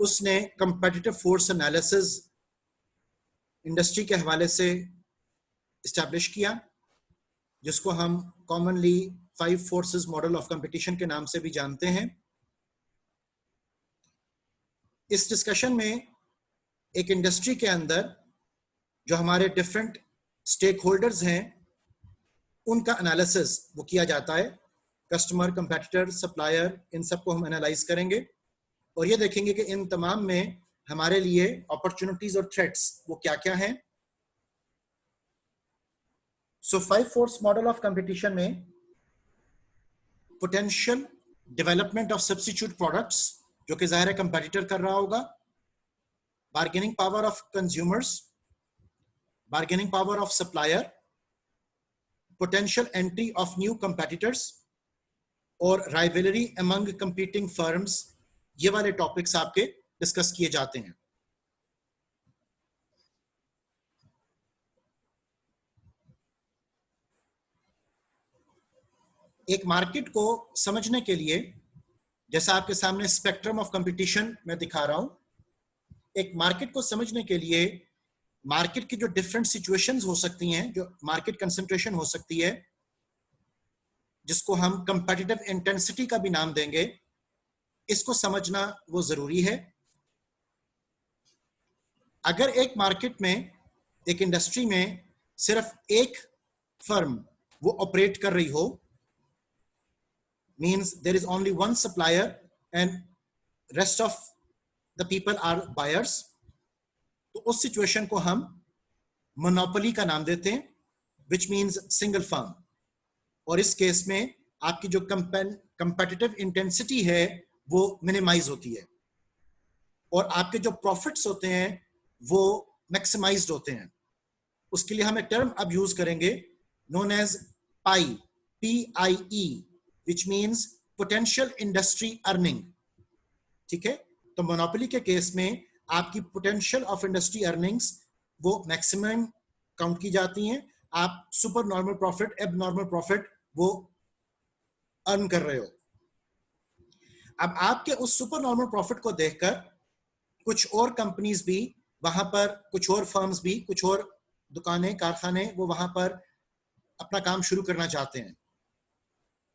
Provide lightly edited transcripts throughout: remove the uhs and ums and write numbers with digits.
उसने competitive force analysis industry के हवाले से इस्टेब्लिश किया, जिसको हम commonly 5 forces model of competition के नाम से भी जानते हैं। इस डिस्कशन में एक इंडस्ट्री के अंदर जो हमारे डिफरेंट स्टेक होल्डर्स हैं उनका एनालिसिस वो किया जाता है। कस्टमर, कंपेटिटर, सप्लायर, इन सबको हम एनालाइज करेंगे और ये देखेंगे कि इन तमाम में हमारे लिए अपॉर्चुनिटीज और थ्रेट्स वो क्या क्या हैं। सो 5 फोर्स मॉडल ऑफ कंपटीशन में potential development of substitute products, जो कि जाहिर है कंपेटिटर कर रहा होगा, bargaining power of consumers, bargaining power of supplier, potential entry of new competitors और राइवलरी अमंग कंपीटिंग फर्म्स, ये वाले टॉपिक्स आपके डिस्कस किए जाते हैं। एक मार्केट को समझने के लिए, जैसा आपके सामने स्पेक्ट्रम ऑफ कंपटीशन में दिखा रहा हूं, एक मार्केट को समझने के लिए मार्केट की जो डिफरेंट सिचुएशंस हो सकती हैं, जो मार्केट कंसंट्रेशन हो सकती है, जिसको हम कंपेटिटिव इंटेंसिटी का भी नाम देंगे, इसको समझना वो जरूरी है। अगर एक मार्केट में, एक इंडस्ट्री में सिर्फ एक फर्म वो ऑपरेट कर रही हो, means there is only one supplier and rest of the people are buyers, तो उस सिचुएशन को हम मोनोपोली का नाम देते हैं, विच मींस सिंगल फर्म। और इस केस में आपकी जो कंपेटिटिव इंटेंसिटी है वो मिनिमाइज होती है और आपके जो प्रॉफिट्स होते हैं वो मैक्सिमाइज्ड होते हैं। उसके लिए हम एक टर्म अब यूज करेंगे known as PIE, PIE, which means potential industry earning. ठीक है, तो मोनोपोली के केस में आपकी पोटेंशियल ऑफ इंडस्ट्री अर्निंग्स वो मैक्सिमम काउंट की जाती हैं। आप super normal profit, abnormal profit वो अर्न कर रहे हो। अब आपके उस सुपर नॉर्मल प्रॉफिट को देखकर कुछ और कंपनीज भी वहां पर, कुछ और फर्म्स भी, कुछ और दुकानें, कारखाने वो वहां पर अपना काम शुरू करना चाहते हैं।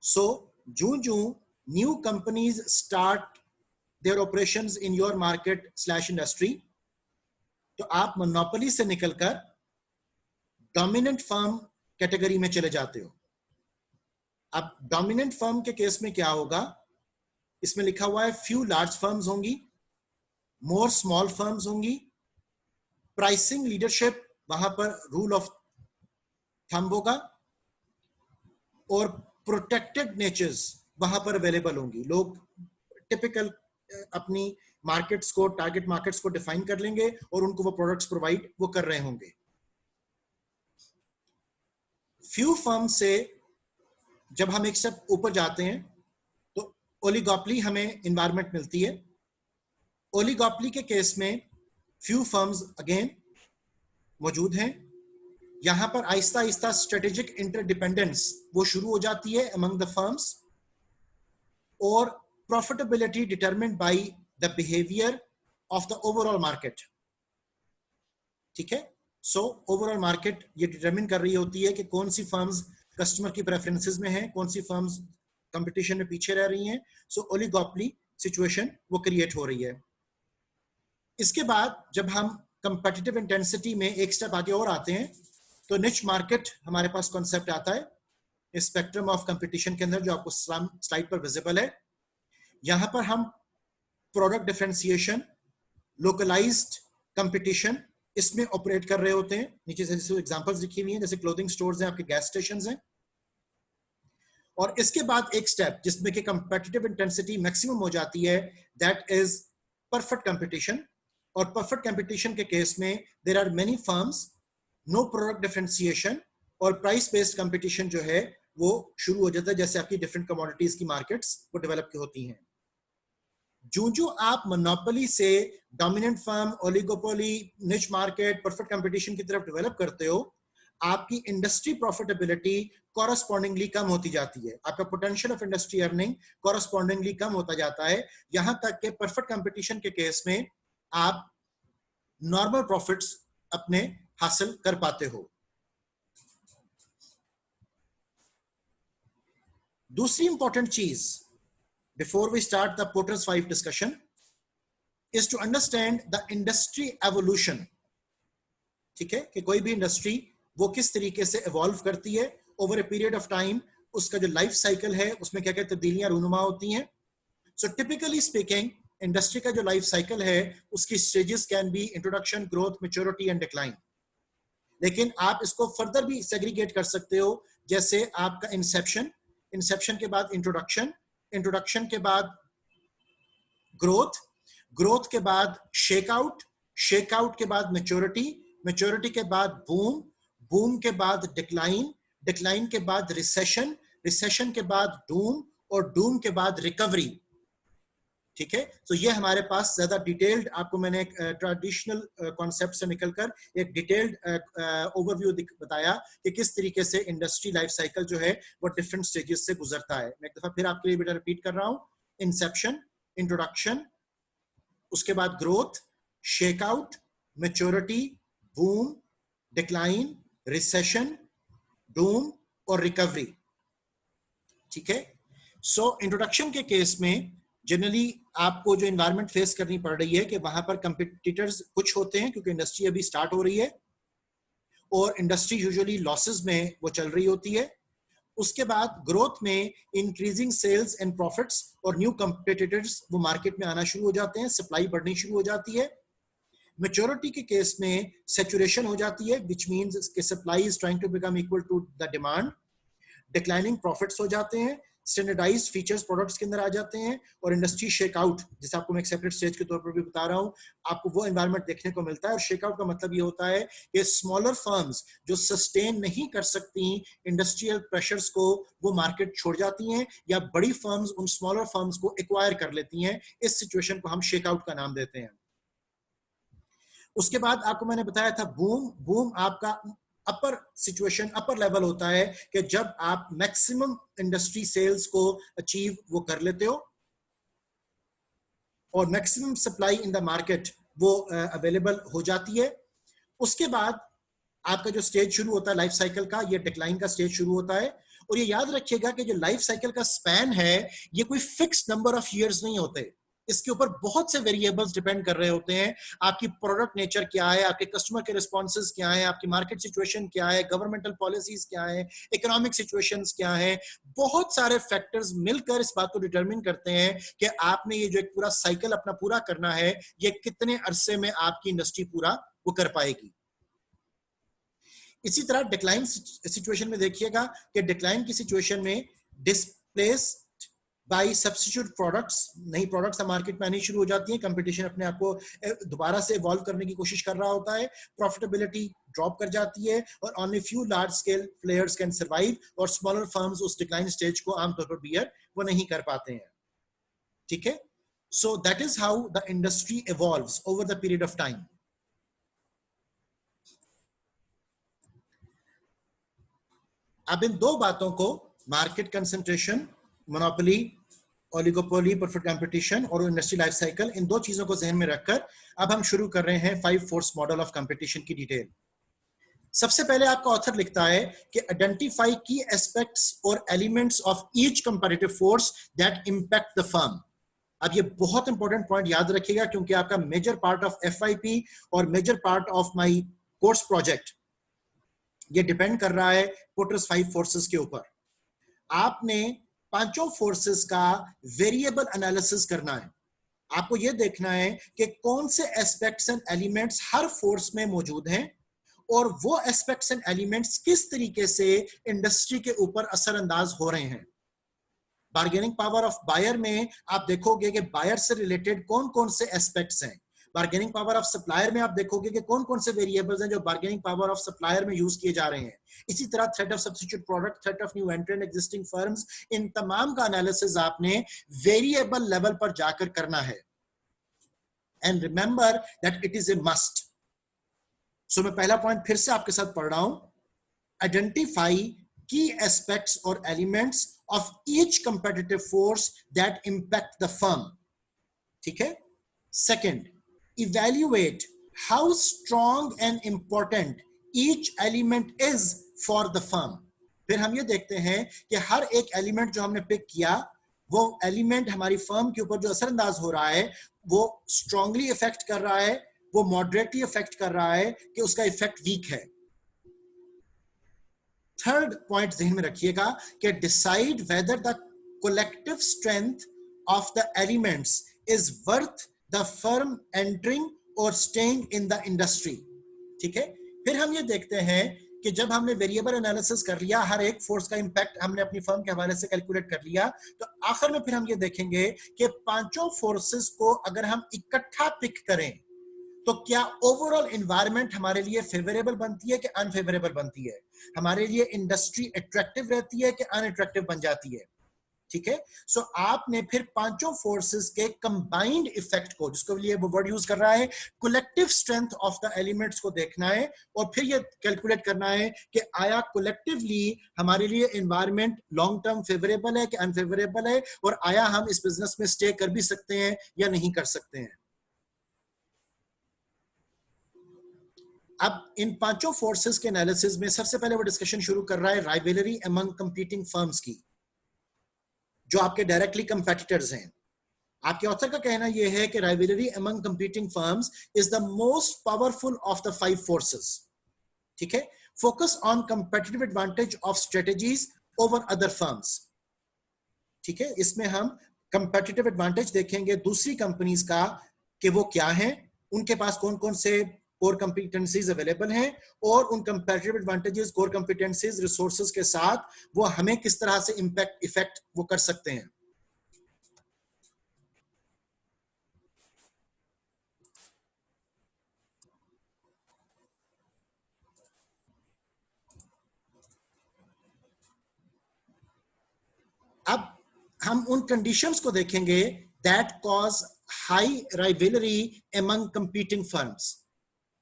सो जो new companies start their operations in your market slash industry, तो आप मोनोपोली से निकलकर डोमिनेंट फर्म कैटेगरी में चले जाते हो। अब डोमिनेंट फर्म के केस में क्या होगा, इसमें लिखा हुआ है फ्यू लार्ज फर्म्स होंगी, मोर स्मॉल फर्म्स होंगी, प्राइसिंग लीडरशिप वहां पर रूल ऑफ थंब होगा और प्रोटेक्टेड नेचर्स वहां पर अवेलेबल होंगी। लोग टिपिकल अपनी मार्केट्स को, टारगेट मार्केट्स को डिफाइन कर लेंगे और उनको वो प्रोडक्ट्स प्रोवाइड वो कर रहे होंगे। फ्यू फर्म से जब हम एक स्टेप ऊपर जाते हैं तो ओलिगोपोली हमें एनवायरनमेंट मिलती है। ओलिगोपोली के केस में फ्यू फर्म्स अगेन मौजूद हैं। यहां पर आहिस्ता आहिस्ता स्ट्रेटेजिक इंटरडिपेंडेंस वो शुरू हो जाती है अमंग द फर्म्स और profitability determined by the behaviour of the overall market. ठीक है, सो ओवरऑल मार्केट ये डिटरमिन कर रही होती है कि कौन सी फर्म्स कस्टमर की प्रेफरेंसेस में हैं, कौन सी फर्म्स कंपटीशन में पीछे रह रही हैं। सो ओलिगोपोली सिचुएशन वो क्रिएट हो रही है। इसके बाद जब हम कंपेटिटिव इंटेंसिटी में एक स्टेप आगे और आते हैं तो निच मार्केट हमारे पास कॉन्सेप्ट आता है स्पेक्ट्रम ऑफ कंपटीशन के अंदर, जो आपको स्लाइड पर विजिबल है। यहां पर हम प्रोडक्ट डिफरेंशिएशन, लोकलाइज्ड कंपटीशन, इसमें ऑपरेट कर रहे होते हैं। नीचे से जैसे एग्जांपल्स लिखी हुई हैं, जैसे क्लोथिंग स्टोर्स हैं, आपके गैस स्टेशंस हैं। और इसके बाद एक स्टेप जिसमें कि कंपेटिटिव इंटेंसिटी मैक्सिमम हो जाती है, दैट इज परफेक्ट कंपटीशन। और परफेक्ट कंपटीशन के केस में there are many firms, no product differentiation और प्राइस बेस्ड कंपटीशन जो है वो शुरू हो जाता है, जैसे आपकी डिफरेंट कमोडिटीज की मार्केट्स वो डेवलप होती हैं। जो आप मोनोपोली से dominant firm, oligopoly, niche market, perfect competition की तरफ डेवलप करते हो, आपकी इंडस्ट्री प्रॉफिटेबिलिटी कॉरस्पॉन्डिंगली कम होती जाती है, आपका potential of industry earning correspondingly कम होता जाता है, यहां तक कि परफेक्ट कंपटीशन के केस में आप नॉर्मल प्रॉफिट्स अपने हासिल कर पाते हो। दूसरी इंपॉर्टेंट चीज before we start the Porter's 5 discussion is to understand the industry evolution. ठीक है, कि कोई भी इंडस्ट्री वो किस तरीके से इवॉल्व करती है over a period of time, उसका जो लाइफ साइकिल है उसमें क्या क्या तब्दीलियां रूनुमा होती हैं। सो टिपिकली स्पीकिंग इंडस्ट्री का जो लाइफ साइकिल है उसकी stages can be introduction, growth, maturity and decline. लेकिन आप इसको फर्दर भी सेग्रीगेट कर सकते हो, जैसे आपका इंसेप्शन, इंसेप्शन के बाद इंट्रोडक्शन, इंट्रोडक्शन के बाद ग्रोथ, ग्रोथ के बाद शेकआउट, शेकआउट के बाद मैच्योरिटी, मैच्योरिटी के बाद बूम, बूम के बाद डिक्लाइन, डिक्लाइन के बाद रिसेशन, रिसेशन के बाद डूम और डूम के बाद रिकवरी। ठीक है, तो ये हमारे पास ज्यादा डिटेल्ड, आपको मैंने एक ट्रेडिशनल कॉन्सेप्ट से निकलकर एक डिटेल्ड ओवरव्यू बताया कि किस तरीके से इंडस्ट्री लाइफ साइकिल जो है वो डिफरेंट स्टेजेस से गुजरता है। मैं एक दफा फिर आपके लिए बेटा रिपीट कर रहा हूं, इंसेप्शन, इंट्रोडक्शन, उसके बाद growth, shakeout, maturity, boom, decline, recession, doom और रिकवरी। ठीक है, सो इंट्रोडक्शन के केस में जनरली आपको जो एनवायरनमेंट फेस करनी पड़ रही है कि वहां पर कंपटीटर्स कुछ होते हैं क्योंकि इंडस्ट्री अभी स्टार्ट हो रही है और इंडस्ट्री यूजुअली लॉसेस में वो चल रही होती है। उसके बाद ग्रोथ में इंक्रीजिंग सेल्स एंड प्रॉफिट्स और न्यू कंपटीटर्स वो मार्केट में आना शुरू हो जाते हैं, सप्लाई बढ़नी शुरू हो जाती है। मैच्योरिटी के केस में सैचुरेशन हो जाती है, विच मींस कि supply is trying to become equal to the demand. Declining profits हो जाते हैं, स्टैंडर्डाइज्ड फीचर्स प्रोडक्ट्स के अंदर आ जाते हैं और इंडस्ट्री शेकआउट, जैसे आपको मैं एक सेपरेट स्टेज के तौर पर भी बता रहा हूं, आपको वो एनवायरनमेंट देखने को मिलता है। और शेकआउट का मतलब ये होता है कि स्मॉलर फर्म्स जो सस्टेन नहीं कर सकती इंडस्ट्रियल प्रेशर्स को, वो मार्केट छोड़ जाती हैं या बड़ी फर्म्स उन स्मॉलर फर्म्स को एक्वायर कर लेती हैं। इस सिचुएशन को हम शेकआउट का नाम देते हैं। उसके बाद आपको मैंने बताया था बूम, बूम आपका अपर सिचुएशन, अपर लेवल होता है कि जब आप मैक्सिमम इंडस्ट्री सेल्स को अचीव वो कर लेते हो और maximum supply in the market वो अवेलेबल हो जाती है। उसके बाद आपका जो स्टेज शुरू होता है लाइफ साइकिल का, ये डिक्लाइन का स्टेज शुरू होता है। और ये याद रखिएगा कि जो लाइफ साइकिल का स्पैन है ये कोई फिक्स नंबर ऑफ ईयर्स नहीं होते, इसके ऊपर बहुत से वेरिएबल्स डिपेंड कर रहे होते हैं। आपकी प्रोडक्ट नेचर क्या है, आपके कस्टमर के रिस्पॉन्सेज क्या है, आपकी मार्केट सिचुएशन क्या है, गवर्नमेंटल पॉलिसीज क्या है, इकोनॉमिक सिचुएशंस क्या है, बहुत सारे फैक्टर्स मिलकर इस बात को डिटरमिन करते हैं कि आपने ये जो एक पूरा साइकिल अपना पूरा करना है ये कितने अरसे में आपकी इंडस्ट्री पूरा वो कर पाएगी। इसी तरह डिक्लाइन सिचुएशन में देखिएगा कि डिक्लाइन की सिचुएशन में डिस्प्लेस बाय सब्स्टिट्यूट प्रोडक्ट्स, नई प्रोडक्ट्स मार्केट में आनी शुरू हो जाती हैं, कंपटीशन अपने आप को दोबारा से इवॉल्व करने की कोशिश कर रहा होता है, प्रॉफिटेबिलिटी ड्रॉप कर जाती है और only few large scale players can survive और स्मॉलर फर्म्स उस डिक्लाइन स्टेज को आमतौर पर बियर वो नहीं कर पाते हैं। ठीक है, so that is how the industry evolves over the period of time. अब इन दो बातों को, market concentration, monopoly, oligopoly, perfect competition और इंडस्ट्री लाइफ साइकिल, इन दो चीजों को जहन में रखकर अब हम शुरू कर रहे हैं 5 फोर्स मॉडल ऑफ कंपटीशन की डिटेल। सबसे पहले आपका ऑथर लिखता है कि आइडेंटिफाई की एस्पेक्ट्स और elements of each comparative force that impact the firm. अब ये बहुत इंपॉर्टेंट पॉइंट याद रखिएगा क्योंकि आपका मेजर पार्ट ऑफ FYP और major part of my course project ये डिपेंड कर रहा है पोर्टर्स 5 फोर्सेस के ऊपर। आपने पांचों फोर्सेस का वेरिएबल एनालिसिस करना है। आपको यह देखना है कि कौन से aspects and elements her force में मौजूद हैं और वो एस्पेक्ट्स एंड एलिमेंट्स किस तरीके से इंडस्ट्री के ऊपर असरअंदाज हो रहे हैं। बार्गेनिंग पावर ऑफ बायर में आप देखोगे कि बायर से रिलेटेड कौन कौन से एस्पेक्ट्स हैं। बार्गेनिंग पावर ऑफ सप्लायर में आप देखोगे कि कौन कौन से वेरिएबल्स हैं जो बार्गेनिंग पावर ऑफ सप्लायर में यूज किए जा रहे हैं। इसी तरह threat of substitute product, threat of new entrant, existing firms, इन तमाम का एनालिसिस आपने वेरिएबल लेवल पर जाकर करना है। And remember that it is a must. So मैं पहला पॉइंट फिर से आपके साथ पढ़ रहा हूं identify key aspects or elements of each competitive force that impact the firm. ठीक है? Second, evaluate how strong and important each element is for the firm. फिर हम ये देखते हैं कि हर एक एलिमेंट जो हमने पिक किया, वो एलिमेंट हमारी फर्म के ऊपर जो असरअंदाज हो रहा है, वो स्ट्रांगली इफेक्ट कर रहा है, वो मॉडरेटली इफेक्ट कर रहा है, कि उसका इफेक्ट वीक है. थर्ड पॉइंट ध्यान में रखिएगा कि decide whether the collective strength of the elements is worth the firm entering और स्टेइंग इन द इंडस्ट्री. ठीक है? फिर हम ये देखते हैं कि जब हमने वेरिएबल एनालिसिस कर लिया, हर एक फोर्स का इंपैक्ट हमने अपनी फर्म के हवाले से कैलकुलेट कर लिया, तो आखिर में फिर हम ये देखेंगे कि पांचों फोर्सेस को अगर हम इकट्ठा पिक करें तो क्या ओवरऑल एनवायरनमेंट हमारे लिए फेवरेबल बनती है कि अनफेवरेबल बनती है, हमारे लिए इंडस्ट्री अट्रैक्टिव रहती है कि अनअट्रैक्टिव बन जाती है. ठीक है? सो आपने फिर पांचों फोर्सेस के कंबाइंड इफेक्ट को, जिसको लिए वो वर्ड यूज कर रहा है, collective strength of the elements को देखना है और फिर ये कैलकुलेट करना है कि आया कलेक्टिवली हमारे लिए एनवायरनमेंट लॉन्ग टर्म फेवरेबल है कि अनफेवरेबल है, और आया हम इस बिजनेस में स्टे कर भी सकते हैं या नहीं कर सकते हैं. अब इन पांचों फोर्सेस के एनालिसिस में सबसे पहले वो डिस्कशन शुरू कर रहा है राइवलरी अमंग कंपीटिंग फर्म्स की, जो आपके डायरेक्टली कंपेटिटर्स हैं. आपके ऑथर का कहना यह है कि rivalry among competing firms is the most powerful of the 5 forces. ठीक है? Focus on competitive advantage of strategies over other firms. ठीक है? इसमें हम कंपेटिटिव एडवांटेज देखेंगे दूसरी कंपनीज का कि वो क्या हैं, उनके पास कौन कौन से कोर कंपिटेंसीज अवेलेबल हैं, और उन कंपैरेटिव एडवांटेजेस, कोर कंपिटेंसीज, रिसोर्सेज के साथ वो हमें किस तरह से इंपैक्ट इफेक्ट वो कर सकते हैं. अब हम उन कंडीशंस को देखेंगे that cause high rivalry among competing firms.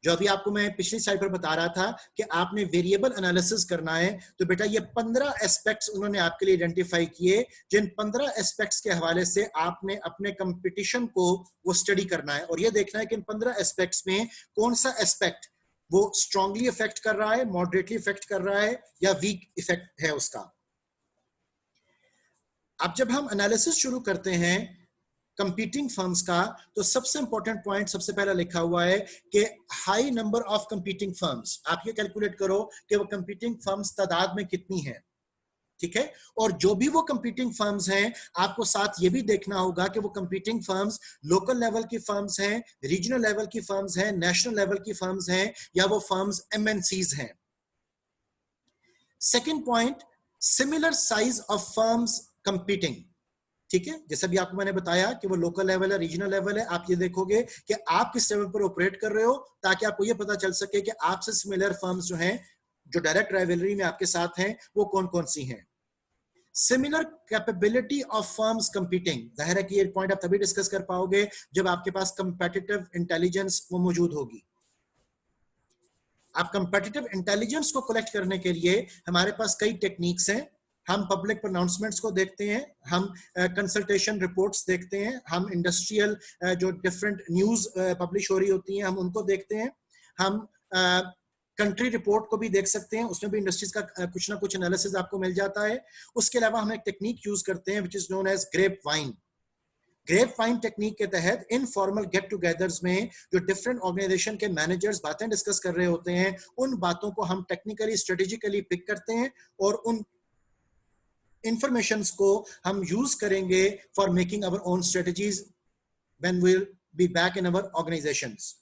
जो अभी आपको मैं पिछली स्लाइड पर बता रहा था कि आपने वेरिएबल एनालिसिस करना है, तो बेटा ये 15 एस्पेक्ट्स उन्होंने आपके लिए आइडेंटिफाई किए, जिन 15 एस्पेक्ट्स के हवाले से आपने अपने कंपटीशन को वो स्टडी करना है, और ये देखना है कि इन 15 एस्पेक्ट्स में कौन सा एस्पेक्ट वो स्ट्रांगली इफेक्ट कर रहा है, मॉडरेटली इफेक्ट कर रहा है, या वीक इफेक्ट है उसका. अब जब हम एनालिसिस शुरू करते हैं कंपीटिंग फर्म्स का, तो सबसे इंपॉर्टेंट पॉइंट सबसे पहला लिखा हुआ है कि high number of competing firms. आप ये कैलकुलेट करो कि वो कंपीटिंग फर्म्स तादाद में कितनी है. ठीक है? और जो भी वो कंपीटिंग फर्म्स हैं, आपको साथ ये भी देखना होगा कि वो कंपीटिंग फर्म्स लोकल लेवल की फर्म्स हैं, रीजनल लेवल की फर्म्स हैं, नेशनल लेवल की फर्म्स हैं, या वो फर्म्स एमएनसीज हैं. Second point, similar size of firms competing. ठीक है? जैसे भी आपको मैंने बताया कि वो लोकल लेवल है, रीजनल लेवल है, आप ये देखोगे कि आप किस लेवल पर ऑपरेट कर रहे हो, ताकि आपको ये पता चल सके कि आपसे सिमिलर फर्म्स जो हैं, जो डायरेक्ट राइवलरी में आपके साथ हैं, वो कौन कौन सी हैं. Similar capability of firms competing. जाहिर है कि ये पॉइंट आप तभी डिस्कस कर पाओगे जब आपके पास कंपेटिटिव इंटेलिजेंस वो मौजूद होगी. आप कंपेटिटिव इंटेलिजेंस को कलेक्ट करने के लिए हमारे पास कई टेक्निक्स हैं. हम पब्लिक प्रोनाउंसमेंट्स को देखते हैं, हम कंसल्टेशन रिपोर्ट्स देखते हैं, हम इंडस्ट्रियल जो डिफरेंट न्यूज पब्लिश हो रही होती हैं, हम उनको देखते हैं, हम कंट्री रिपोर्ट को भी देख सकते हैं, उसमें भी इंडस्ट्रीज का कुछ ना कुछ एनालिसिस आपको मिल जाता है. उसके अलावा हम एक टेक्निक यूज करते हैं which is known as grapevine. Grapevine technique के तहत इनफॉर्मल गेट टुगेदर्स में जो डिफरेंट ऑर्गेनाइजेशन के मैनेजर्स बातें डिस्कस कर रहे होते हैं, उन बातों को हम टेक्निकली स्ट्रेटेजिकली पिक करते हैं, और उन इंफॉर्मेशंस को हम यूज करेंगे for making our own strategies when we will be back in our organisations.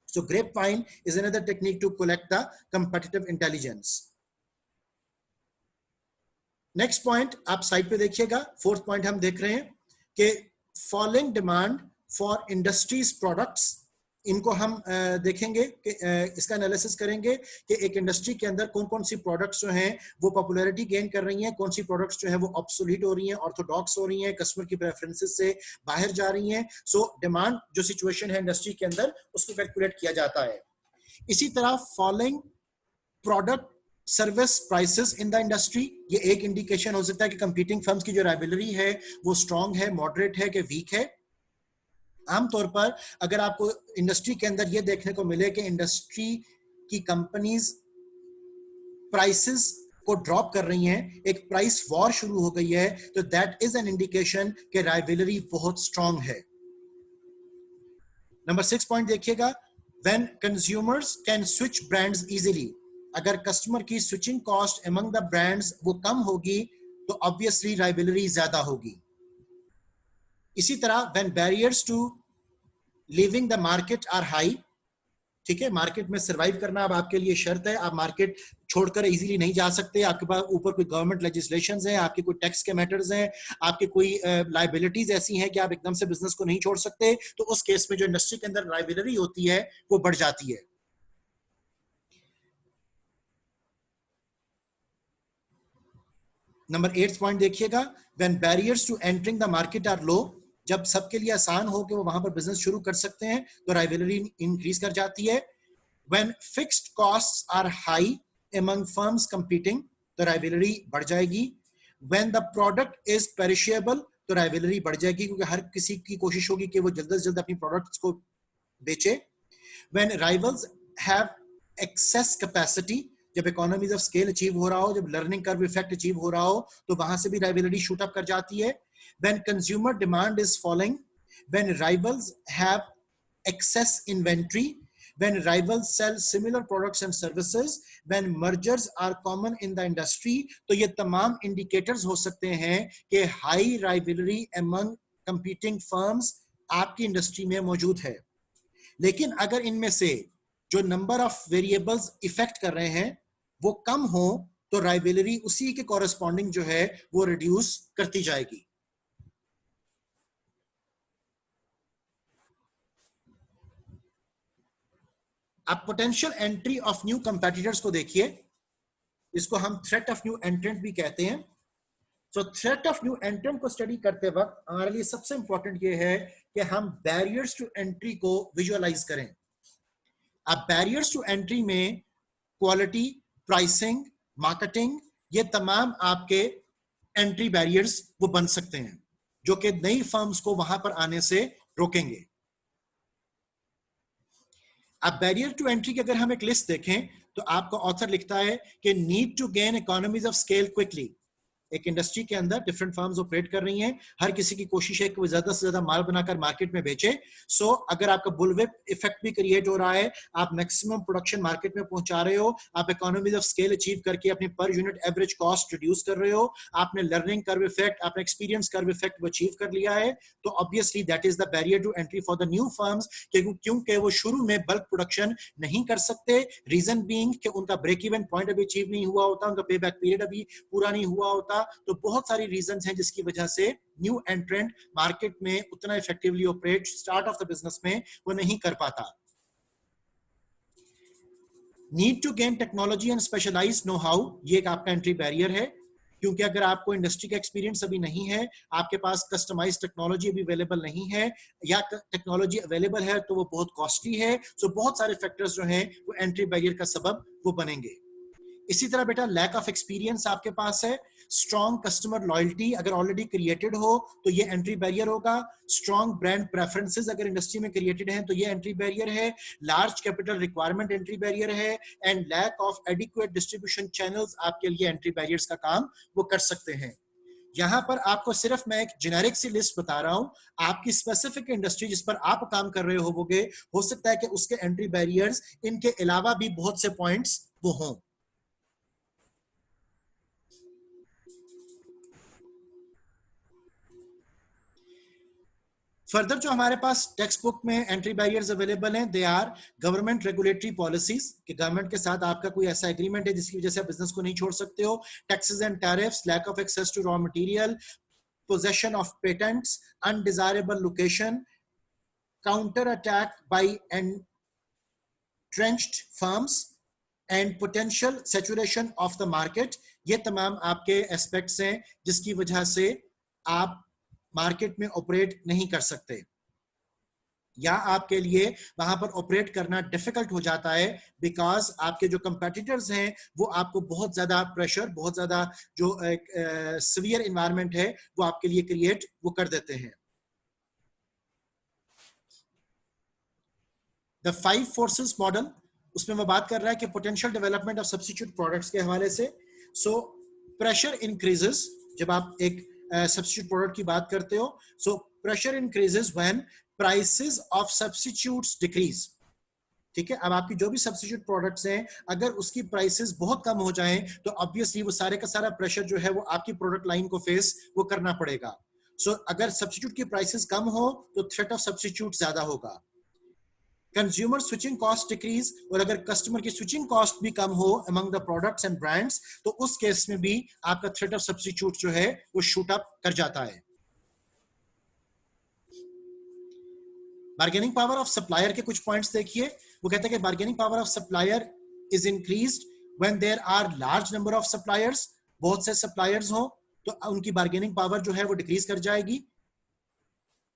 So grapevine is another technique to collect the competitive intelligence. Next point आप साइड पे देखिएगा. फोर्थ पॉइंट हम देख रहे हैं कि following demand for industries products. इनको हम देखेंगे कि इसका एनालिसिस करेंगे कि एक इंडस्ट्री के अंदर कौन कौन सी प्रोडक्ट्स जो हैं वो पॉपुलैरिटी गेन कर रही हैं, कौन सी प्रोडक्ट्स जो है वो ऑब्सोलीट हो रही हैं, ऑर्थोडॉक्स हो रही हैं, कस्टमर की प्रेफरेंसेस से बाहर जा रही हैं. सो डिमांड जो सिचुएशन है इंडस्ट्री के अंदर, उसको कैलकुलेट किया जाता है. इसी तरह following product service prices in the industry, ये एक इंडिकेशन हो सकता है कि कंपीटिंग फर्म्स की जो राइवलरी है वो स्ट्रांग है, मॉडरेट है कि वीक है। आमतौर पर अगर आपको इंडस्ट्री के अंदर ये देखने को मिले कि इंडस्ट्री की कंपनीज प्राइसेस को ड्रॉप कर रही हैं, एक प्राइस वॉर शुरू हो गई है, तो दैट इज एन इंडिकेशन कि राइवलरी बहुत स्ट्रांग है। नंबर 6 पॉइंट देखिएगा, when consumers can switch brands easily, अगर कस्टमर की switching cost among the brands वो कम होगी तो ऑब्वियसली राइवलरी ज्यादा होगी। इसी तरह when barriers to leaving the market are high, ठीक है, मार्केट में सरवाइव करना अब आपके लिए शर्त है, आप मार्केट छोड़कर इजीली नहीं जा सकते, आपके पास ऊपर कोई गवर्नमेंट लेजिस्लेशंस हैं, आपके कोई टैक्स के मैटर्स हैं, आपके कोई लायबिलिटीज ऐसी हैं कि आप एकदम से बिजनेस को नहीं छोड़ सकते, तो उस केस में जो इंडस्ट्री के अंदर राइवलरी होती है वो बढ़ जाती है। नंबर 8 पॉइंट देखिएगा, when barriers to entering the market are low, जब सबके लिए आसान हो कि वो वहां पर बिजनेस शुरू कर सकते हैं तो राइवलरी इंक्रीज कर जाती है। When fixed costs are high among firms competing, तो राइवलरी बढ़ जाएगी। When the product is perishable, तो राइवलरी बढ़ जाएगी क्योंकि हर किसी की कोशिश होगी कि वो जल्द से जल्द अपनी प्रोडक्ट्स को बेचे। When rivals have excess capacity, जब इकोनॉमीज ऑफ स्केल अचीव हो रहा हो, जब लर्निंग कर्व इफेक्ट अचीव हो रहा हो, तो वहां से भी राइवलरी शूट अप कर जाती है। When consumer demand is falling, when rivals have excess inventory, when rivals sell similar products and services, when mergers are common in the industry, तो ये तमाम indicators हो सकते हैं कि high rivalry among competing firms आपकी इंडस्ट्री में मौजूद है। लेकिन अगर इनमें से जो नंबर ऑफ वेरिएबल्स इफेक्ट कर रहे हैं वो कम हो तो राइवलरी उसी के कॉरेस्पॉन्डिंग जो है वो रिड्यूस करती जाएगी। अब potential entry of new competitors को देखिए, इसको हम थ्रेट ऑफ न्यू एंट्रेंट भी कहते हैं। तो थ्रेट ऑफ न्यू एंट्रेंट को स्टडी करते वक्त हमारे लिए सबसे इंपॉर्टेंट ये है कि हम बैरियर्स टू एंट्री को विजुअलाइज करें। अब बैरियर्स टू एंट्री में क्वालिटी, प्राइसिंग, मार्केटिंग, ये तमाम आपके एंट्री बैरियर्स वो बन सकते हैं जो कि नई फर्म्स को वहां पर आने से रोकेंगे। अब बैरियर टू एंट्री की अगर हम एक लिस्ट देखें तो आपका ऑथर लिखता है कि need to gain economies of scale quickly. एक इंडस्ट्री के अंदर डिफरेंट फर्म्स ऑपरेट कर रही हैं, हर किसी की कोशिश है कि वो ज्यादा से ज्यादा माल बनाकर मार्केट में बेचे। सो अगर आपका बुलविप इफेक्ट भी क्रिएट हो रहा है, आप मैक्सिमम प्रोडक्शन मार्केट में पहुंचा रहे हो, आप इकोनॉमीज ऑफ स्केल अचीव करके अपनी per unit average cost reduce कर रहे हो, आपने लर्निंग कर्व इफेक्ट, आपने एक्सपीरियंस कर्व इफेक्ट अचीव कर लिया है, तो obviously that is the barrier to entry for the new firms, क्योंकि वो शुरू में बल्क प्रोडक्शन नहीं कर सकते। रीजन बीइंग कि उनका ब्रेक इवन पॉइंट अभी अचीव नहीं हुआ होता, उनका पे बैक पीरियड अभी पूरा नहीं हुआ होता। तो बहुत सारी रीजंस हैं जिसकी वजह से न्यू एंट्रेंट मार्केट में उतना effectively operate start of the business में वो नहीं कर पाता। Need to gain technology and specialised know how, ये एक आपका एंट्री बैरियर है, क्योंकि अगर आपको इंडस्ट्री का एक्सपीरियंस अभी नहीं है, आपके पास कस्टमाइज्ड टेक्नोलॉजी अभी अवेलेबल नहीं है, या टेक्नोलॉजी अवेलेबल है तो वो बहुत कॉस्टली है। सो बहुत सारे फैक्टर्स जो हैं वो एंट्री बैरियर का सबब वो बनेंगे। इसी तरह बेटा लैक ऑफ एक्सपीरियंस आपके पास है, स्ट्रॉन्ग कस्टमर लॉयल्टी अगर ऑलरेडी क्रिएटेड हो तो ये एंट्री बैरियर होगा, स्ट्रॉन्ग ब्रांड प्रेफरेंसेस अगर इंडस्ट्री में क्रिएटेड हैं तो ये एंट्री बैरियर है, large capital requirement entry barrier है, and lack of adequate distribution channels आपके लिए एंट्री बैरियर्स का काम वो कर सकते हैं। यहां पर आपको सिर्फ मैं एक जेनेरिक सी लिस्ट बता रहा हूं, आपकी स्पेसिफिक इंडस्ट्री जिस पर आप काम कर रहे होवोगे हो सकता है कि उसके एंट्री बैरियर्स इनके अलावा भी बहुत से पॉइंट्स वो हों। फर्दर जो हमारे पास टेक्स्ट बुक में एंट्री बैरियर्स अवेलेबल हैं, they are government regulatory policies, कि गवर्नमेंट के साथ आपका कोई ऐसा एग्रीमेंट है जिसकी वजह से आप बिजनेस को नहीं छोड़ सकते हो, taxes and tariffs, lack of access to raw material, possession of patents, undesirable location, counter attack by entrenched firms and potential saturation of the market. ये तमाम आपके एस्पेक्ट्स हैं जिसकी वजह से आप मार्केट में ऑपरेट नहीं कर सकते। या आपके लिए वहां पर ऑपरेट करना डिफिकल्ट हो जाता है, बिकॉज आपके जो कंपेटिटर्स हैं वो आपको बहुत ज्यादा प्रेशर, बहुत ज्यादा जो सीवियर एनवायरनमेंट है वो आपके लिए क्रिएट वो कर देते हैं। द 5 फोर्सेस मॉडल, उसमें वो बात कर रहा है कि potential development of substitute products के हवाले से। सो प्रेशर इंक्रीजेस, जब आप एक सब्स्टिट्यूट प्रोडक्ट की बात करते हो, so pressure increases when prices of substitutes decrease. ठीक है, अब आपकी जो भी सब्स्टिट्यूट प्रोडक्ट्स हैं अगर उसकी प्राइसेस बहुत कम हो जाएं तो ऑब्वियसली वो सारे का सारा प्रेशर जो है वो आपकी प्रोडक्ट लाइन को फेस वो करना पड़ेगा। सो अगर सब्स्टिट्यूट की प्राइसेस कम हो तो थ्रेट ऑफ सब्स्टिट्यूट ज्यादा होगा। कंज्यूमर स्विचिंग कॉस्ट डिक्रीज, और अगर कस्टमर की स्विचिंग कॉस्ट भी कम हो among the products and brands तो उस केस में भी आपका थ्रेट ऑफ सब्स्टिट्यूट जो है वो शूट अप कर जाता है। बार्गेनिंग पावर ऑफ सप्लायर के कुछ पॉइंट्स देखिए। वो कहते हैं कि bargaining power of supplier is increased when there are large number of suppliers, बहुत से सप्लायर्स हो तो उनकी बार्गेनिंग पावर जो है वो डिक्रीज कर जाएगी,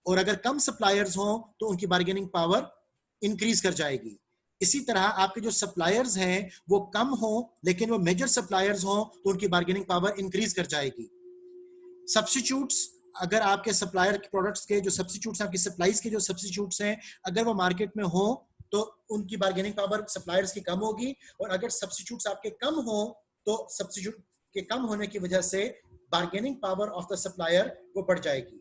और अगर कम सप्लायर्स हो तो उनकी बार्गेनिंग पावर इंक्रीज कर जाएगी। इसी तरह आपके जो सप्लायर्स हैं वो कम हो लेकिन वो मेजर सप्लायर्स हो तो उनकी बार्गेनिंग पावर इंक्रीज कर जाएगी। सब्स्टिट्यूट्स, अगर आपके सप्लायर के प्रोडक्ट्स के जो सब्स्टिट्यूट्स, आपकी सप्लाईज के जो सब्स्टिट्यूट्स हैं अगर वो मार्केट में हो तो उनकी बार्गेनिंग पावर सप्लायर्स की कम होगी, और अगर सब्स्टिट्यूट्स आपके कम हो तो सब्स्टिट्यूट के कम होने की वजह से bargaining power of the supplier वो बढ़ जाएगी।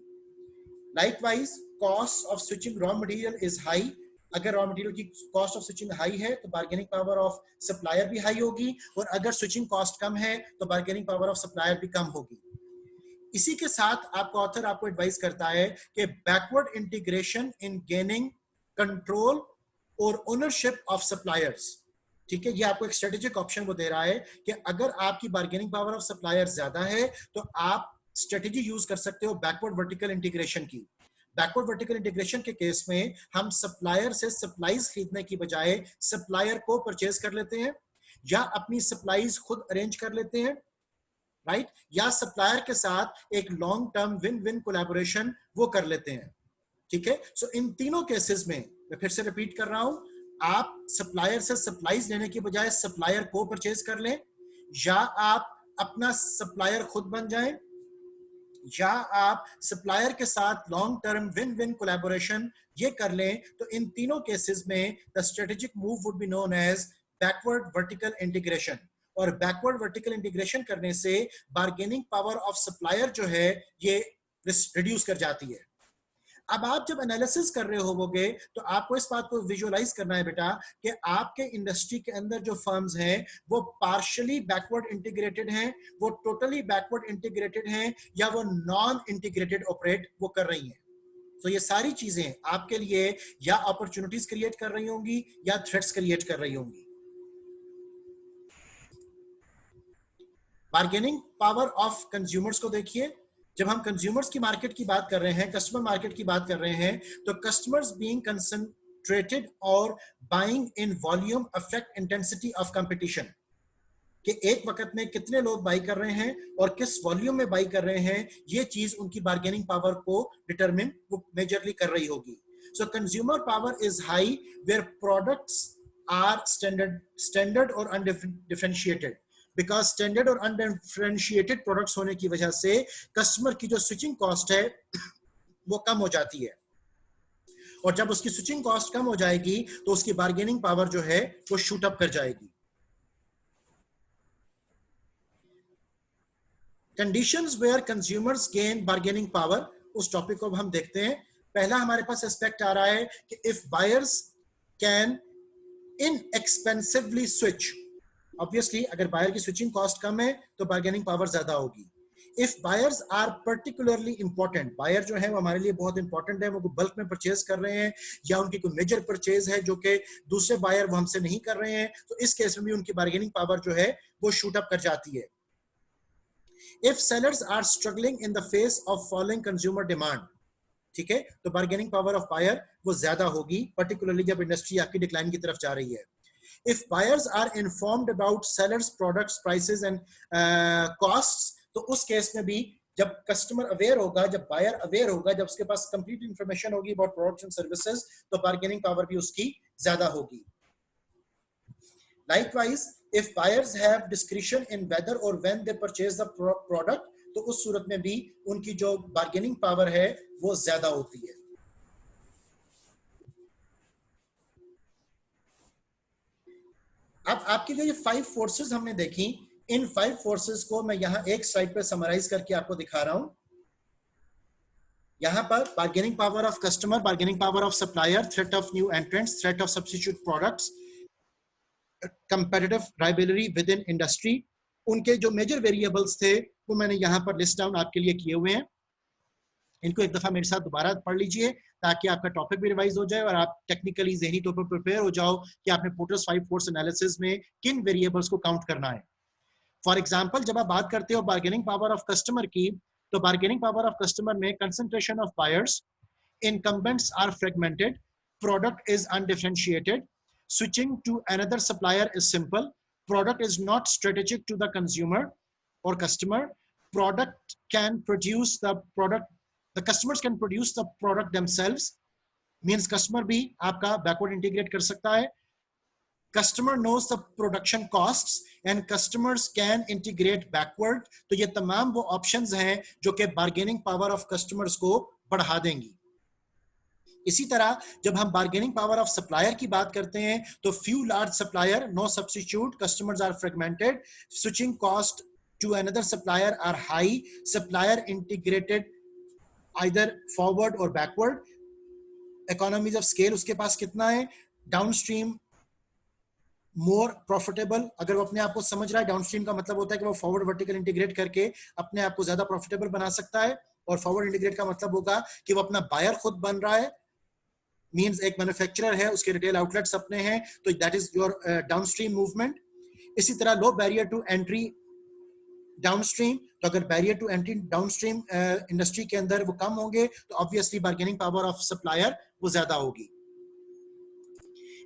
Likewise cost of switching raw material is high, अगर रॉ मटेरियल की कॉस्ट ऑफ स्विचिंग हाई है तो बार्गेनिंग पावर ऑफ सप्लायर भी हाई होगी, और अगर स्विचिंग कॉस्ट कम है तो बार्गेनिंग पावर ऑफ सप्लायर भी कम होगी। इसी के साथ आपका ऑथर आपको एडवाइस करता है कि backward integration in gaining control और ओनरशिप ऑफ सप्लायर्स। ठीक है, ये आपको एक स्ट्रेटेजिक ऑप्शन वो दे रहा है कि अगर आपकी बार्गेनिंग पावर ऑफ सप्लायर ज्यादा है तो आप स्ट्रेटेजी यूज कर सकते हो बैकवर्ड वर्टिकल इंटीग्रेशन की। बैकवर्ड वर्टिकल इंटीग्रेशन के केस में हम सप्लायर से सप्लाईज खरीदने की बजाय सप्लायर को परचेज कर लेते हैं, या अपनी सप्लाईज खुद अरेंज कर लेते हैं, राइट, या सप्लायर के साथ एक long term win win collaboration वो कर लेते हैं। ठीक है, सो इन तीनों केसेस में मैं फिर से रिपीट कर रहा हूं, आप सप्लायर से सप्लाईज लेने की बजाय सप्लायर को परचेज कर लें, या आप अपना सप्लायर खुद बन जाएं, या आप सप्लायर के साथ long term win win collaboration ये कर लें। तो इन तीनों केसेस में the strategic move would be known as backward vertical integration, और बैकवर्ड वर्टिकल इंटीग्रेशन करने से बार्गेनिंग पावर ऑफ सप्लायर जो है ये रिड्यूस कर जाती है। अब आप जब एनालिसिस कर रहे होवोगे तो आपको इस बात को विजुअलाइज करना है बेटा कि आपके इंडस्ट्री के अंदर जो फर्म्स हैं वो पार्शियली बैकवर्ड इंटीग्रेटेड हैं, वो टोटली बैकवर्ड इंटीग्रेटेड हैं, या वो नॉन इंटीग्रेटेड ऑपरेट वो कर रही हैं। तो ये सारी चीजें आपके लिए या अपॉर्चुनिटीज क्रिएट कर रही होंगी या थ्रेट्स क्रिएट कर रही होंगी। बार्गेनिंग पावर ऑफ कंज्यूमर्स को देखिए। जब हम कंज्यूमर्स की मार्केट की बात कर रहे हैं, कस्टमर मार्केट की बात कर रहे हैं, तो कस्टमर्स बीइंग कंसंट्रेटेड और buying in volume affect intensity of competition, कि एक वक्त में कितने लोग बाई कर रहे हैं और किस वॉल्यूम में बाई कर रहे हैं, ये चीज उनकी बार्गेनिंग पावर को डिटरमिन वो मेजरली कर रही होगी। So consumer power is high where products are standard और अनडिफरेंशिएटेड, बिकॉज स्टैंडर्ड और अनडिफरेंशिएटेड प्रोडक्ट्स होने की वजह से कस्टमर की जो स्विचिंग कॉस्ट है वो कम हो जाती है, और जब उसकी स्विचिंग कॉस्ट कम हो जाएगी तो उसकी बार्गेनिंग पावर जो है वो शूट अप कर जाएगी। Conditions where consumers gain bargaining power, उस टॉपिक को हम देखते हैं। पहला हमारे पास एस्पेक्ट आ रहा है कि if buyers can inexpensively switch, obviously अगर बायर की स्विचिंग कॉस्ट कम है तो बार्गेनिंग पावर ज्यादा होगी। If buyers are particularly important, buyer जो है वो हमारे लिए बहुत इंपॉर्टेंट है, वो बल्क में परचेज कर रहे हैं या उनकी कोई मेजर परचेज है जो कि दूसरे बायर वो हमसे नहीं कर रहे हैं, तो इस केस में भी उनकी बार्गेनिंग पावर जो है वो शूट अप कर जाती है। If sellers are struggling in the face of following consumer demand, ठीक है, तो बार्गेनिंग पावर ऑफ बायर वो ज्यादा होगी, पर्टिकुलरली जब इंडस्ट्री आपकी डिक्लाइन की तरफ जा रही है। If buyers are informed about sellers, products, prices and costs, तो उस केस में भी जब कस्टमर अवेयर होगा, जब बायर अवेयर होगा, जब उसके पास कंप्लीट इंफॉर्मेशन होगी अबाउट प्रोडक्ट्स एंड सर्विसेज, तो बार्गेनिंग पावर भी उसकी ज्यादा होगी. Likewise, if buyers have discretion in whether or when they purchase the product, तो उस सूरत में भी उनकी जो बार्गेनिंग पावर है वो ज्यादा होती है. अब आपके लिए ये 5 फोर्सेस हमने देखी. इन 5 फोर्सेस को मैं यहां एक स्लाइड पे समराइज करके आपको दिखा रहा हूं. यहां पर bargaining power of customer, bargaining power of supplier, threat of new entrants, threat of substitute products, competitive rivalry with in industry. उनके जो मेजर वेरिएबल्स थे वो मैंने यहां पर लिस्ट डाउन आपके लिए किए हुए हैं. इनको एक दफा मेरे साथ दोबारा पढ़ लीजिए ताकि आपका टॉपिक भी रिवाइज हो जाए और आप टेक्निकली ज़हनी तौर पर प्रिपेयर हो जाओ कि आपने पोर्टर्स 5 फोर्स एनालिसिस में किन वेरिएबल्स को काउंट करना है. फॉर एग्जांपल, जब आप बात करते हो बार्गेनिंग पावर ऑफ कस्टमर की, तो बार्गेनिंग पावर ऑफ कस्टमर में concentration of buyers, incumbents are fragmented, product is undifferentiated, switching to another supplier is simple, product is not strategic to the consumer or customer, product can produce the product, the customers can produce the product themselves, means customer भी आपका backward integrate कर सकता है. Customer knows the production costs and customers can integrate backward. तो ये तमाम वो options हैं जो कि bargaining power of customers को बढ़ा देंगी. इसी तरह जब हम बार्गेनिंग पावर ऑफ सप्लायर की बात करते हैं तो few large supplier, no substitute, customers are fragmented, switching cost to another supplier are high, supplier integrated either forward और बैकवर्ड, इकोनॉमीज ऑफ स्केल उसके पास कितना है, डाउनस्ट्रीम मोर प्रॉफिटेबल. अगर वो अपने आप को समझ रहा है, डाउनस्ट्रीम का मतलब होता है कि वो फॉरवर्ड वर्टिकल इंटीग्रेट करके अपने आप को ज्यादा प्रॉफिटेबल बना सकता है, और फॉरवर्ड इंटीग्रेट का मतलब होगा कि वो अपना बायर खुद बन रहा है, मींस एक मैन्युफैक्चरर है, उसके रिटेल आउटलेट्स अपने हैं, तो that is your downstream movement. इसी तरह low barrier to entry downstream, तो अगर barrier to entry downstream industry के अंदर वो कम होंगे तो obviously bargaining power of supplier वो ज्यादा होगी.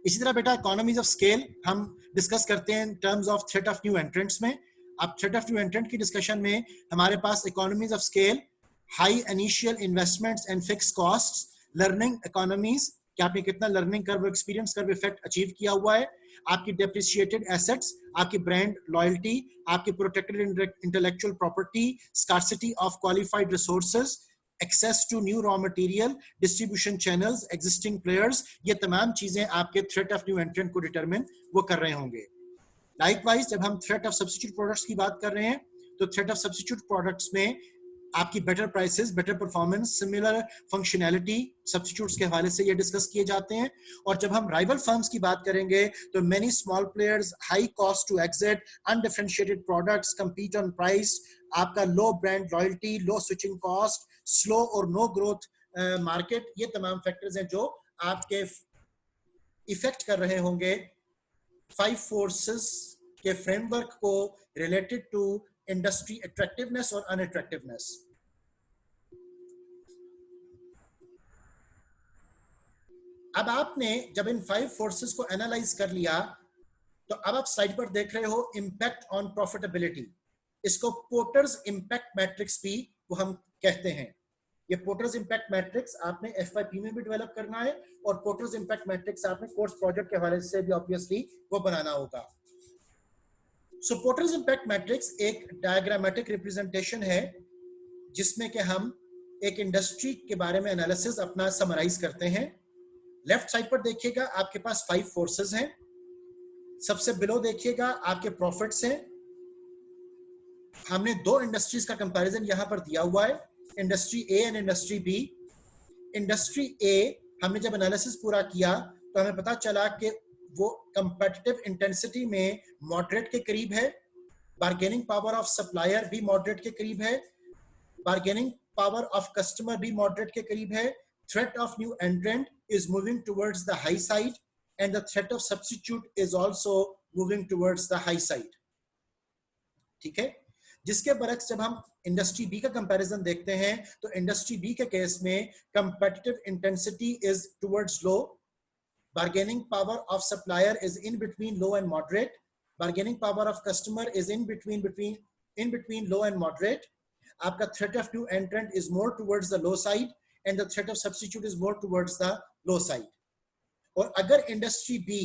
इसी तरह बेटा इकोनॉमीज ऑफ स्केल हम डिस्कस करते हैं in terms of threat of new entrants में. अब थ्रेट ऑफ न्यू एंट्रेंट की डिस्कशन में हमारे पास economies of scale, high initial investments and fix costs, learning economies, कि आपने कितना learning curve, experience curve effect achieve किया हुआ है, आपकी डेप्रिशिएटेड एसेट्स, आपकी ब्रांड लॉयल्टी, आपकी protected intellectual property, scarcity of qualified resources, access to new raw material, distribution channels, existing players, ये तमाम चीजें आपके थ्रेट ऑफ न्यू एंट्रेंट को डिटरमिन वो कर रहे होंगे. लाइकवाइज जब हम थ्रेट ऑफ सब्स्टिट्यूट प्रोडक्ट्स की बात कर रहे हैं तो थ्रेट ऑफ सब्स्टिट्यूट प्रोडक्ट्स में आपकी better prices, better performance, similar functionality substitutes के हवाले से ये डिस्कस किए जाते हैं. और जब हम राइवल फर्म्स की बात करेंगे तो many small players, high cost to exit, undifferentiated products, compete on price, आपका low brand loyalty, low switching cost, slow और नो ग्रोथ मार्केट, ये तमाम फैक्टर्स हैं जो आपके इफेक्ट कर रहे होंगे 5 फोर्सेस के फ्रेमवर्क को रिलेटेड टू इंडस्ट्री अट्रैक्टिवनेस और अनअट्रैक्टिवनेस. अब आपने जब इन 5 फोर्सेस को एनालाइज कर लिया तो अब आप स्लाइड पर देख रहे हो इंपैक्ट ऑन प्रॉफिटेबिलिटी. इसको पोर्टर्स इंपैक्ट मैट्रिक्स भी वो हम कहते हैं. ये पोर्टर्स इंपैक्ट मैट्रिक्स आपने एफवाईपी में भी डेवलप करना है और पोर्टर्स इंपैक्ट मैट्रिक्स आपने कोर्स प्रोजेक्ट के हवाले से भी ऑब्वियसली वो बनाना होगा. सो पोर्टर्स इंपैक्ट मैट्रिक्स एक डायग्रामेटिक रिप्रेजेंटेशन है जिसमें कि हम एक इंडस्ट्री के बारे में एनालिसिस अपना समराइज करते हैं. लेफ्ट साइड पर देखिएगा आपके पास 5 फोर्सेस हैं. सबसे बिलो देखिएगा आपके प्रॉफिट्स हैं. हमने 2 इंडस्ट्रीज का कंपैरिजन यहां पर दिया हुआ है, industry A and industry B. Industry A हमने जब एनालिसिस पूरा किया तो हमें पता चला कि वो कंपेटिटिव इंटेंसिटी में मॉडरेट के करीब है, बार्गेनिंग पावर ऑफ सप्लायर भी मॉडरेट के करीब है, बार्गेनिंग पावर ऑफ कस्टमर भी मॉडरेट के करीब है, threat of new एंट्रेंट is moving towards the high side and the threat of substitute is also moving towards the high side. ठीक है. जिसके बरक्स जब हम इंडस्ट्री बी का कंपैरिजन देखते हैं तो इंडस्ट्री बी के केस में competitive intensity is towards low, bargaining power of supplier is in between low and moderate, bargaining power of customer is in between low and moderate, आपका threat of new entrant is more towards the low side and the threat of substitute is more towards the low side. और अगर industry B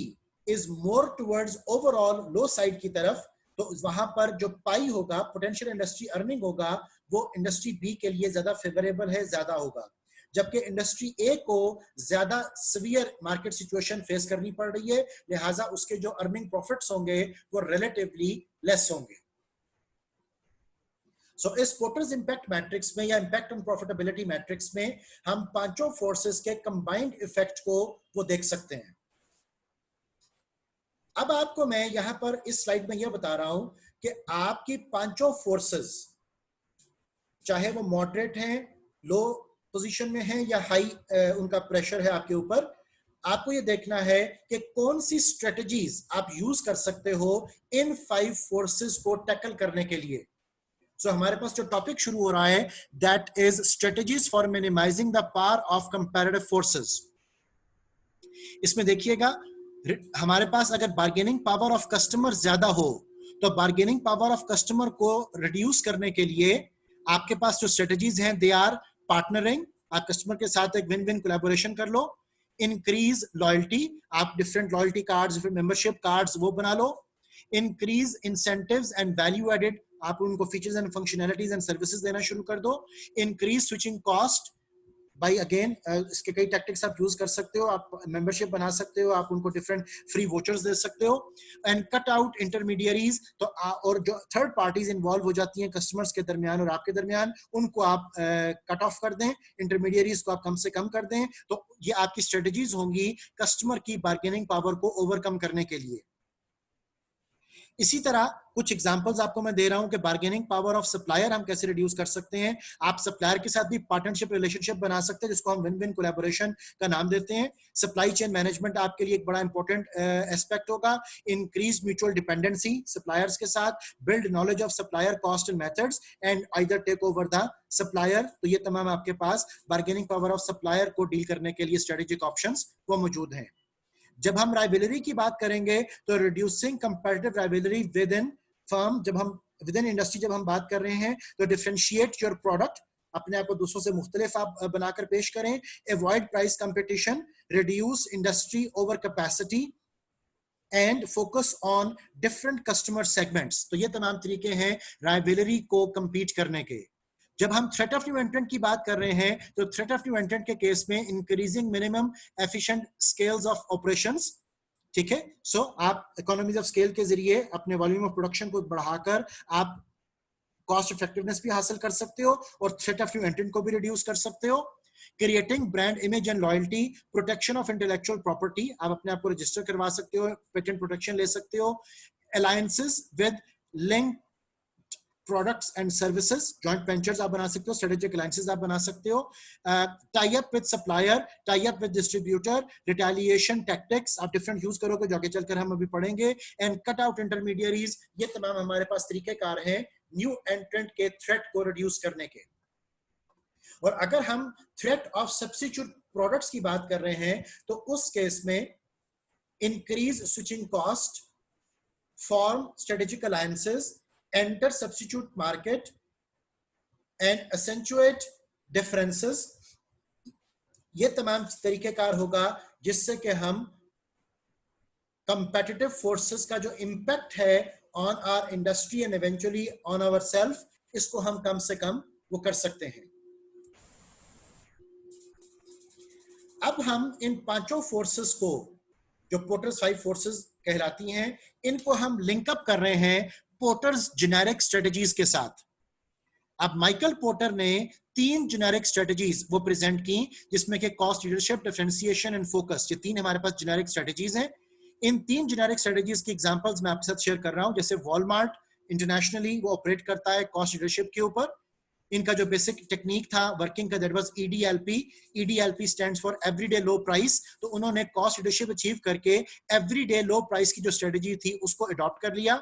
is more towards overall low side की तरफ, तो वहां पर जो पाई होगा, पोटेंशियल इंडस्ट्री अर्निंग होगा, वो इंडस्ट्री बी के लिए ज्यादा फेवरेबल है, ज्यादा होगा. जबकि इंडस्ट्री ए को ज्यादा सीवियर मार्केट सिचुएशन फेस करनी पड़ रही है, लिहाजा उसके जो अर्निंग प्रॉफिट्स होंगे वो रिलेटिवली लेस होंगे. सो इस पोर्टर्स इंपैक्ट मैट्रिक्स में या इंपैक्ट ऑन प्रॉफिटेबिलिटी मैट्रिक्स में हम पांचों फोर्सेस के कंबाइंड इफेक्ट को वो देख सकते हैं. अब आपको मैं यहां पर इस स्लाइड में यह बता रहा हूं कि आपकी पांचों फोर्सेस, चाहे वो मॉडरेट हैं, लो पोजीशन में हैं या हाई उनका प्रेशर है आपके ऊपर, आपको ये देखना है कि कौन सी स्ट्रेटजीज आप यूज कर सकते हो इन 5 फोर्सेस को टैकल करने के लिए. सो हमारे पास जो टॉपिक शुरू हो रहा है, that is strategies for minimising the power of comparative forces. इसमें देखिएगा, हमारे पास अगर बार्गेनिंग पावर ऑफ कस्टमर ज्यादा हो, तो बार्गेनिंग पावर ऑफ कस्टमर को रिड्यूस करने के लिए आपके पास जो स्ट्रेटजीज हैं, दे आर पार्टनरिंग, आप कस्टमर के साथ एक विन विन कोलैबोरेशन कर लो. इंक्रीज लॉयल्टी, आप different loyalty cards, different membership cards वो बना लो. Increase incentives and value added, आप उनको features and functionalities and services देना शुरू कर दो. Increase switching cost by again, इसके कई टैक्टिक्स आप यूज कर सकते हो. आप मेंबरशिप बना सकते हो, आप उनको डिफरेंट फ्री वोचर्स दे सकते हो. एंड कट आउट इंटरमीडियरीज, तो और जो थर्ड पार्टीज इन्वॉल्व हो जाती हैं कस्टमर्स के दरमियान और आपके दरमियान, उनको आप कट ऑफ कर दें, इंटरमीडियरीज को आप कम से कम कर दें. तो ये आपकी स्ट्रेटजीज होंगी कस्टमर की बार्गेनिंग पावर को ओवरकम करने के लिए. इसी तरह कुछ एग्जांपल्स आपको मैं दे रहा हूं कि बार्गेनिंग पावर ऑफ सप्लायर हम कैसे रिड्यूस कर सकते हैं. आप सप्लायर के साथ भी पार्टनरशिप रिलेशनशिप बना सकते हैं, जिसको हम विन विन कोलैबोरेशन का नाम देते हैं. सप्लाई चेन मैनेजमेंट आपके लिए एक बड़ा इंपॉर्टेंट एस्पेक्ट होगा. इंक्रीज म्यूचुअल डिपेंडेंसी सप्लायर्स के साथ, build knowledge of supplier cost and methods and either take over the supplier. तो ये तमाम आपके पास बार्गेनिंग पावर ऑफ सप्लायर को डील करने के लिए स्ट्रेटेजिक ऑप्शंस वो मौजूद हैं. जब हम राइवलरी की बात करेंगे, तो reducing comparative rivalry with in firm, जब हम विद इन इंडस्ट्री जब हम बात कर रहे हैं, तो डिफरेंशिएट योर प्रोडक्ट, अपने आप को दूसरों से मुख्तलिफ आप बनाकर पेश करें. Avoid price competition, reduce industry over capacity and focus on different customer segments. तो ये तमाम तरीके हैं राइवलरी को कंपीट करने के. जब हम थ्रेट ऑफ न्यू एंट्रेंट की बात कर रहे हैं, तो थ्रेट ऑफ न्यू एंट्रेंट के केस में increasing minimum efficient scales of operations. ठीक है, सो आप इकोनॉमीज ऑफ स्केल के जरिए अपने वॉल्यूम ऑफ प्रोडक्शन को बढ़ाकर आप कॉस्ट इफेक्टिवनेस भी हासिल कर सकते हो और थ्रेट ऑफ न्यू एंट्रेंट को भी रिड्यूस कर सकते हो. Creating brand image and loyalty, protection of intellectual property, आप अपने आप को रजिस्टर करवा सकते हो, पेटेंट प्रोटेक्शन ले सकते हो. Alliances with link products and services, joint ventures आप बना सकते हो, स्ट्रेटेजिक अलायंसेस आप बना सकते हो. Tie up with supplier, tie up with distributor, retaliation tactics आप डिफरेंट यूज करोगे, जो आगे चलकर हम अभी पढ़ेंगे. And cut out intermediaries. ये तमाम हमारे पास तरीकेकार हैं न्यू एंट्रेंट के थ्रेट को रिड्यूस करने के. और अगर हम थ्रेट ऑफ सब्स्टिट्यूट प्रोडक्ट्स की बात कर रहे हैं, तो उस केस में increase switching cost, form strategic alliances, enter substitute market and accentuate differences. ये तमाम तरीकेकार होगा जिससे कि हम competitive forces का जो impact है on our industry and eventually on ourselves, इसको हम कम से कम वो कर सकते हैं. अब हम इन पांचों फोर्सेस को, जो पोर्टर्स 5 फोर्सेस कहलाती हैं, इनको हम लिंकअप कर रहे हैं पोर्टर्स जेनेरिक स्ट्रेटजीज के साथ. अब माइकल पोर्टर ने 3 जेनेरिक स्ट्रेटजीज वो प्रेजेंट की, जिसमें कि cost leadership, differentiation and focus, ये 3 हमारे पास जेनेरिक स्ट्रेटजीज हैं. इन 3 जेनेरिक स्ट्रेटजीज की एग्जांपल्स मैं आपके साथ शेयर कर रहा हूं. जैसे वॉलमार्ट इंटरनेशनली वो ऑपरेट करता है कॉस्ट लीडरशिप के ऊपर. इनका जो बेसिक टेक्निक था वर्किंग का, that was EDLP. EDLP stands for everyday low price. तो उन्होंने कॉस्ट लीडरशिप अचीव करके एवरीडे लो प्राइस की जो स्ट्रेटजी थी उसको अडॉप्ट कर लिया.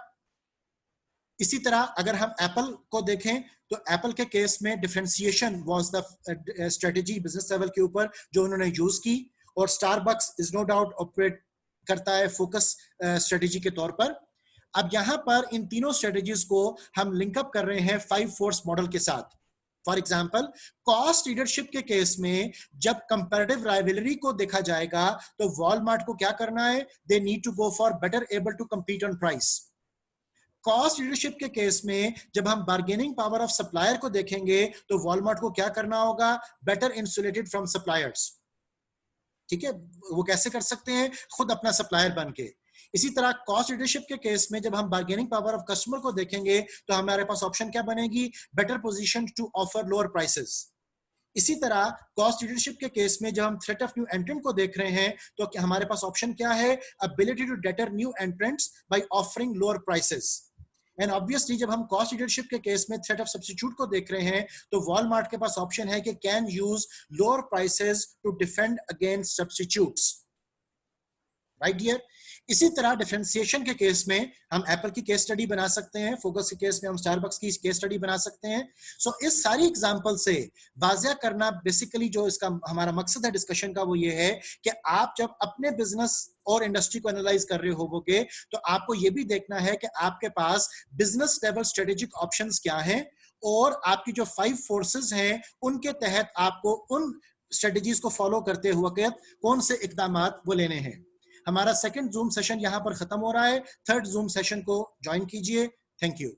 इसी तरह अगर हम एप्पल को देखें, तो एप्पल के केस में differentiation was the strategy business level के ऊपर जो उन्होंने यूज की. और Starbucks is no doubt operate करता है फोकस स्ट्रेटजी के तौर पर. अब यहां पर इन तीनों स्ट्रेटजीज को हम लिंकअप कर रहे हैं 5 फोर्स मॉडल के साथ. फॉर एग्जाम्पल, कॉस्ट लीडरशिप के केस में जब कंपैरेटिव राइवलरी को देखा जाएगा तो वॉलमार्ट को क्या करना है, they need to go for better able to compete on price. Cost leadership के केस में जब हम बार्गेनिंग पावर ऑफ सप्लायर को देखेंगे तो वॉलमार्ट को क्या करना होगा, बेटर इंसुलेटेड फ्रॉम सप्लायर्स। ठीक है, वो कैसे कर सकते हैं, खुद अपना सप्लायर बन के। इसी तरह कॉस्ट लीडरशिप के केस में जब हम बार्गेनिंग पावर ऑफ कस्टमर को देखेंगे तो हमारे पास ऑप्शन क्या बनेगी, better position to offer lower prices. इसी तरह कॉस्ट लीडरशिप के केस में जब हम थ्रेट ऑफ न्यू एंट्रेंट को देख रहे हैं तो हमारे पास ऑप्शन क्या है, ability to deter new entrants by offering lower prices. And obviously जब हम कॉस्ट लीडरशिप के केस में थ्रेट ऑफ सब्स्टिट्यूट को देख रहे हैं तो वॉलमार्ट के पास ऑप्शन है कि can use lower prices to defend against substitutes, right dear. इसी तरह डिफरेंशिएशन के केस में हम एप्पल की केस स्टडी बना सकते हैं, फोकस के केस में हम स्टारबक्स की केस स्टडी बना सकते हैं। सो इस सारी एग्जांपल से वाज़िया करना बेसिकली जो इसका हमारा मकसद है डिस्कशन का वो ये है कि आप जब अपने बिजनेस और इंडस्ट्री को एनालाइज कर रहे होवोगे तो आपको ये भी देखना है कि आपके पास बिजनेस लेवल स्ट्रेटेजिक ऑप्शंस क्या हैं और आपकी जो 5 फोर्सेस हैं उनके तहत आपको उन स्ट्रेटेजीज को फॉलो करते हुए कौन से इकदामात वो लेने हैं। हमारा सेकंड जूम सेशन यहां पर खत्म हो रहा है, थर्ड जूम सेशन को ज्वाइन कीजिए। Thank you.